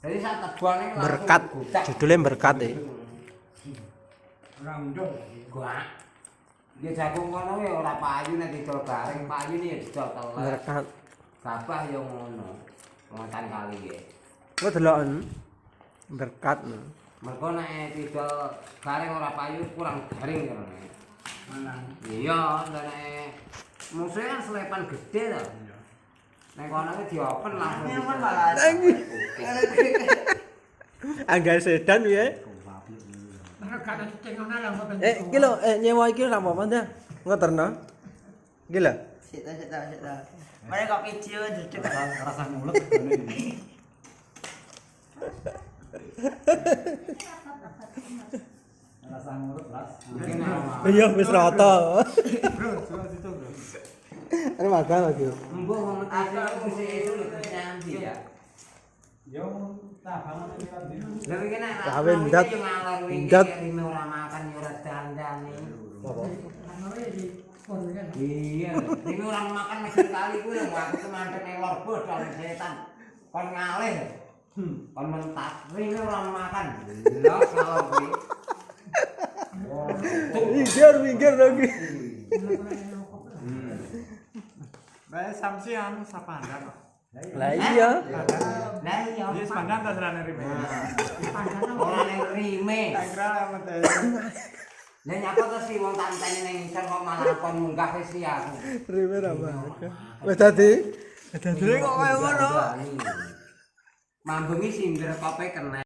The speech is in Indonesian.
Jadi saat tebang ini Berkat, judulnya berkat ya. Gua. Dia jagung ngono ya ora payu nek didol bareng, payu ni ya didol telek. Berkat. Gabah ya ngono. Ngotan kali nggih. Kok deloken berkat. Mergo nek didol bareng ora payu kurang garing ya. Manang. Iya, nek musuhnya kan selepan gede to. Nek kono ki diopen langsung. Nyaman malah. Angga sedan ya. Iki lho, nyewa iki lho apa Mas? Ngoterno. Iki lho. Sik ta. Mare kok video dedek Rasa mulut tegone. Rasa mulut, Mas. Iya wis rata. Ini makan lagi. Mbok wong asli mesti itu nanti ya. Yo tak banget iki. Lha iki nek kawin ndat. Ndat ora makan yo ora dandani. Iya, ini orang makan mesin kali kuwi lho aku kemandene lor bodol setan. Kon ngalih. Kon mentas. Ini orang makan. Lho kalau kuwi. Minggir lagi. Bae samsi anu sapandan kok. Lah iya. Lah iya. Wis pandan ta serane rime. Ora ning rime. Tak kira amat. Lah nyapa to sih wong tantene ning isor kok malah kon munggah wis ya aku. Rime ra apa. Wis dadi. Dadi kok kaya ngono. Mambengi sindir kope kena.